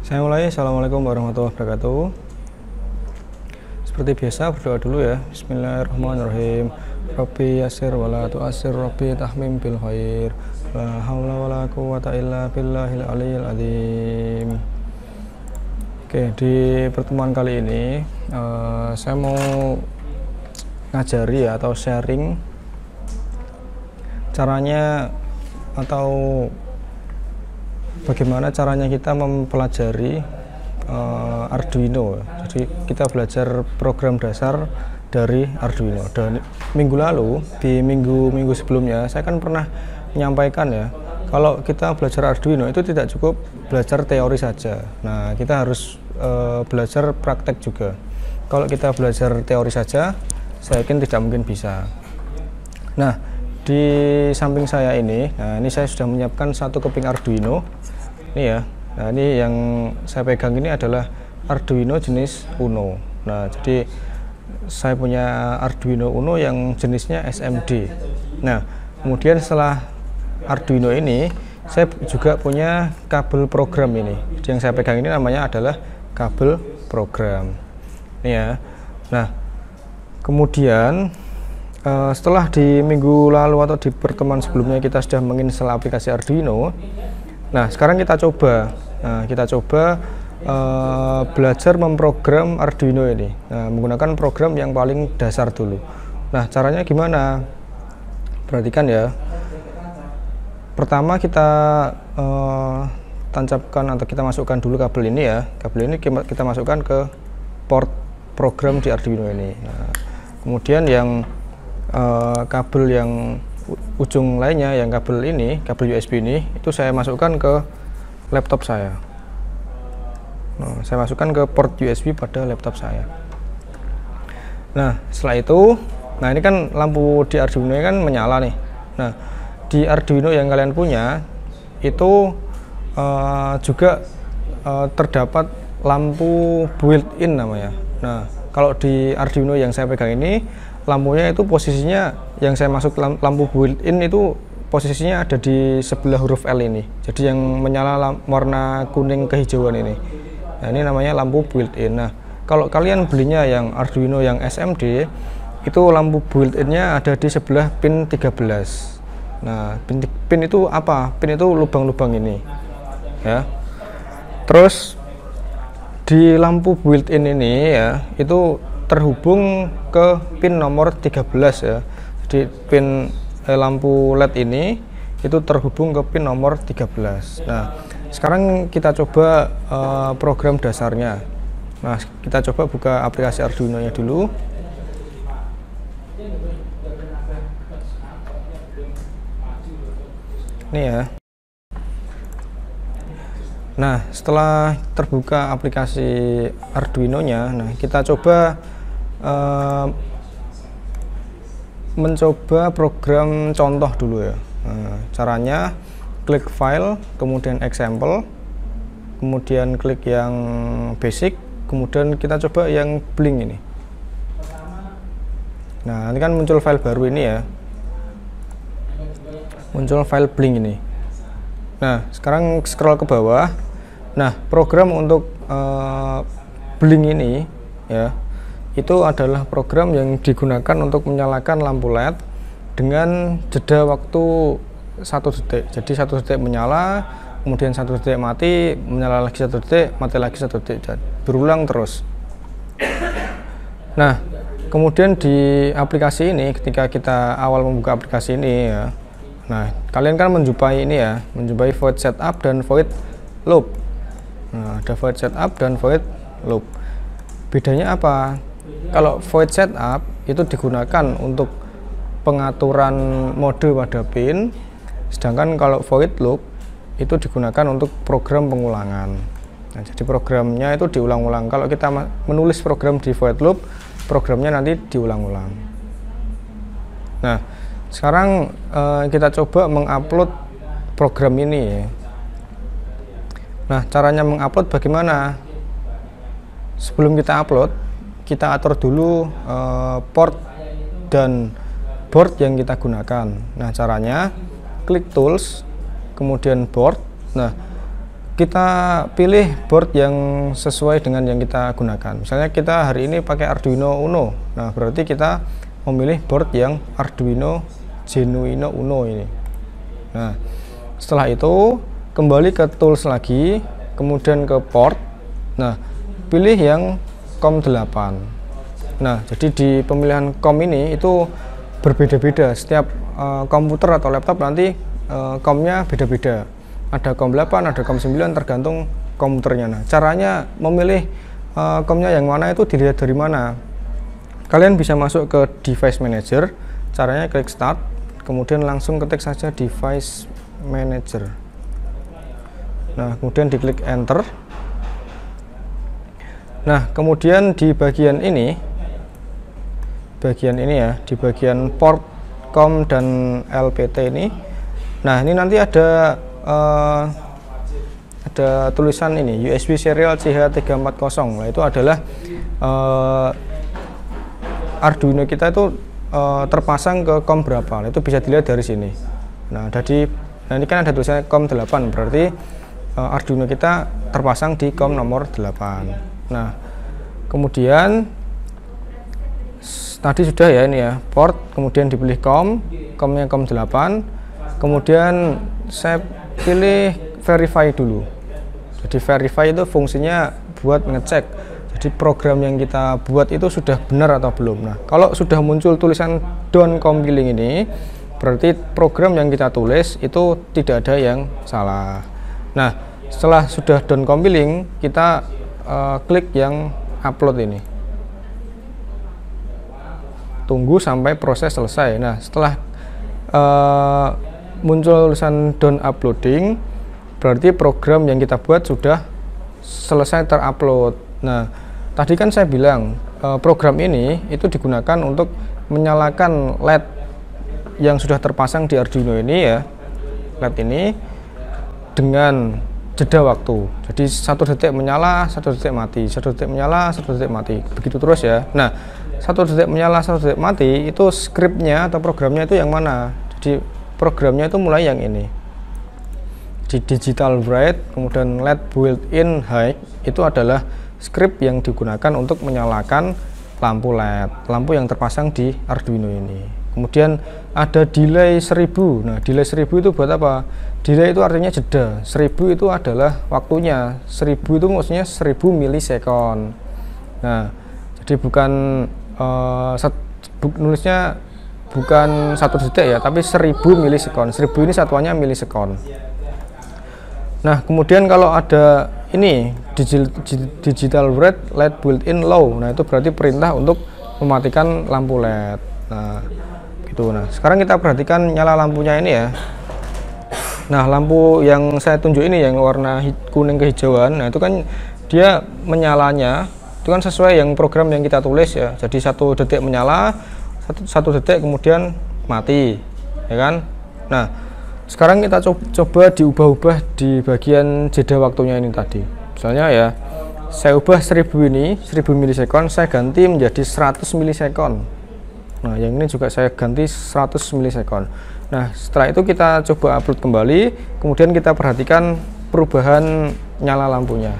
Saya mulai. Assalamualaikum warahmatullahi wabarakatuh. Seperti biasa berdoa dulu ya. Bismillahirrahmanirrahim. Rabbi yasir wala tu'asir, Rabbi tahmim bil khair. La haula wala quwata illa billahil aliyil azim. Oke, di pertemuan kali ini saya mau ngajari atau sharing caranya atau bagaimana caranya kita mempelajari Arduino. Jadi kita belajar program dasar dari Arduino. Dan minggu lalu, di minggu sebelumnya, saya kan pernah menyampaikan ya, kalau kita belajar Arduino itu tidak cukup belajar teori saja. Nah, kita harus belajar praktek juga. Kalau kita belajar teori saja, saya yakin tidak mungkin bisa. Nah, di samping saya ini, ini saya sudah menyiapkan satu keping Arduino. Ini ya. Nah, ini yang saya pegang ini adalah Arduino jenis Uno. Nah, jadi saya punya Arduino Uno yang jenisnya SMD. Nah, kemudian setelah Arduino ini, saya juga punya kabel program ini. Jadi yang saya pegang ini namanya adalah kabel program. Ini ya. Nah, kemudian setelah di minggu lalu atau di pertemuan sebelumnya kita sudah menginstal aplikasi Arduino. Nah, sekarang kita coba. Belajar memprogram Arduino ini. Nah, menggunakan program yang paling dasar dulu. Nah, caranya gimana? Perhatikan ya. Pertama kita tancapkan atau kita masukkan dulu kabel ini ya. Kabel ini kita masukkan ke port program di Arduino ini. Nah, kemudian yang kabel yang ujung lainnya, yang kabel ini, kabel USB ini, itu saya masukkan ke laptop saya. Nah, saya masukkan ke port USB pada laptop saya. Nah, setelah itu, nah ini kan lampu di Arduino kan menyala nih. Nah, di Arduino yang kalian punya itu juga terdapat lampu built-in namanya. Nah, kalau di Arduino yang saya pegang ini, lampunya itu posisinya yang saya masuk lampu built-in itu posisinya ada di sebelah huruf L ini. Jadi yang menyala warna kuning kehijauan ini. Nah, ini namanya lampu built-in. Nah, kalau kalian belinya yang Arduino yang SMD, itu lampu built-innya ada di sebelah pin 13. Nah, pin itu apa? Pin itu lubang-lubang ini. Ya. Terus di lampu built-in ini ya, itu terhubung ke pin nomor 13 ya. Jadi pin lampu LED ini itu terhubung ke pin nomor 13. Nah, sekarang kita coba program dasarnya. Nah, kita coba buka aplikasi Arduino-nya dulu. Ini ya. Nah, setelah terbuka aplikasi Arduino-nya, nah kita coba mencoba program contoh dulu ya. Nah, caranya klik file, kemudian example, kemudian klik yang basic, kemudian kita coba yang Blink ini. Nah, ini kan muncul file baru ini ya. Muncul file Blink ini. Nah, sekarang scroll ke bawah. Nah, program untuk Blink ini ya, itu adalah program yang digunakan untuk menyalakan lampu LED dengan jeda waktu 1 detik. Jadi 1 detik menyala, kemudian 1 detik mati, menyala lagi 1 detik, mati lagi 1 detik, dan berulang terus. Nah, kemudian di aplikasi ini, ketika kita awal membuka aplikasi ini ya, nah kalian kan menjumpai ini ya, menjumpai void setup dan void loop. Nah, ada void setup dan void loop. Bedanya apa? Kalau void setup itu digunakan untuk pengaturan mode pada pin, sedangkan kalau void loop itu digunakan untuk program pengulangan. Nah, jadi programnya itu diulang-ulang. Kalau kita menulis program di void loop, programnya nanti diulang-ulang. Nah, sekarang kita coba mengupload program ini. Nah, caranya mengupload bagaimana? Sebelum kita upload, kita atur dulu port dan board yang kita gunakan. Nah, caranya klik tools, kemudian board. Nah, kita pilih board yang sesuai dengan yang kita gunakan. Misalnya kita hari ini pakai Arduino Uno, nah berarti kita memilih board yang Arduino Genuino Uno ini. Nah setelah itu kembali ke tools lagi, kemudian ke port. Nah pilih yang COM8. Nah jadi di pemilihan COM ini itu berbeda-beda, setiap komputer atau laptop nanti COM-nya beda-beda. Ada COM8, ada COM9, tergantung komputernya. Nah, caranya memilih COM-nya yang mana itu dilihat dari mana. Kalian bisa masuk ke Device Manager, caranya klik Start, kemudian langsung ketik saja Device Manager. Nah, kemudian diklik Enter. Nah, kemudian di bagian ini ya, di bagian port, COM dan LPT ini. Nah, ini nanti ada tulisan ini USB serial CH340. Nah, itu adalah Arduino kita itu terpasang ke COM berapa. Nah, itu bisa dilihat dari sini. Nah, ini kan ada tulisannya COM8, berarti Arduino kita terpasang di COM nomor 8. Nah, kemudian tadi sudah ya ini ya, port, kemudian dipilih COM-nya COM8, kemudian saya pilih verify dulu. Jadi verify itu fungsinya buat ngecek, jadi program yang kita buat itu sudah benar atau belum. Nah kalau sudah muncul tulisan done compiling ini, berarti program yang kita tulis itu tidak ada yang salah. Nah setelah sudah done compiling, kita klik yang upload ini, tunggu sampai proses selesai. Nah setelah muncul tulisan done uploading, berarti program yang kita buat sudah selesai terupload. Nah tadi kan saya bilang program ini itu digunakan untuk menyalakan LED yang sudah terpasang di Arduino ini ya, LED ini dengan jeda waktu. Jadi 1 detik menyala, 1 detik mati, 1 detik menyala, 1 detik mati, begitu terus ya. Nah 1 detik menyala, 1 detik mati, itu scriptnya atau programnya itu yang mana? Jadi programnya itu mulai yang ini, di digital bright, kemudian LED built-in high, itu adalah script yang digunakan untuk menyalakan lampu LED, lampu yang terpasang di Arduino ini. Kemudian ada delay 1000. Nah delay 1000 itu buat apa? Delay itu artinya jeda, 1000 itu adalah waktunya, 1000 itu maksudnya 1000 milisekon. Nah jadi bukan nulisnya bukan 1 detik ya, tapi 1000 milisekon. 1000 ini satuannya milisekon. Nah kemudian kalau ada ini digital red LED built-in low, nah itu berarti perintah untuk mematikan lampu LED. Nah gitu. Nah sekarang kita perhatikan nyala lampunya ini ya. Nah lampu yang saya tunjuk ini yang warna kuning kehijauan, nah itu kan dia menyalanya itu kan sesuai yang program yang kita tulis ya. Jadi 1 detik menyala, 1 detik kemudian mati, ya kan? Nah, sekarang kita coba diubah-ubah di bagian jeda waktunya ini tadi. Misalnya ya, saya ubah 1000 ini, 1000 milisekon, saya ganti menjadi 100 milisekon. Nah, yang ini juga saya ganti 100 milisekon. Nah, setelah itu kita coba upload kembali, kemudian kita perhatikan perubahan nyala lampunya.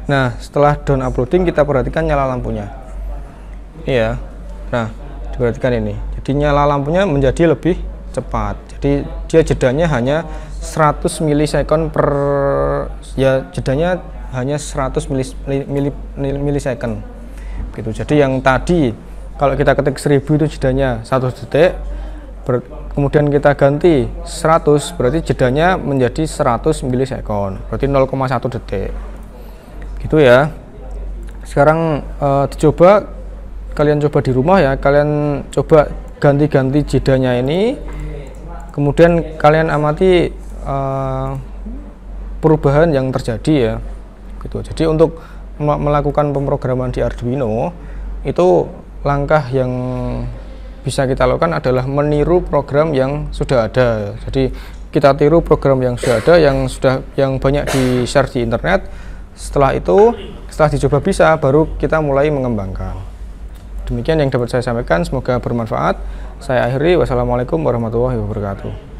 Nah setelah down uploading kita perhatikan nyala lampunya. Iya. Nah diperhatikan ini. Jadi nyala lampunya menjadi lebih cepat. Jadi dia jedanya hanya 100 milisekon per, ya jedanya hanya 100 milisekon. Gitu. Jadi yang tadi kalau kita ketik 1000 itu jedanya 1 detik. Kemudian kita ganti 100, berarti jedanya menjadi 100 milisekon, berarti 0,1 detik. Gitu ya. Sekarang dicoba, kalian coba di rumah ya, kalian coba ganti-ganti jedanya ini, kemudian kalian amati perubahan yang terjadi ya. Gitu. Jadi untuk melakukan pemrograman di Arduino itu langkah yang bisa kita lakukan adalah meniru program yang sudah ada. Jadi kita tiru program yang sudah ada, yang banyak di share di internet. Setelah itu, setelah dicoba bisa, baru kita mulai mengembangkan. Demikian yang dapat saya sampaikan, semoga bermanfaat. Saya akhiri, wassalamualaikum warahmatullahi wabarakatuh.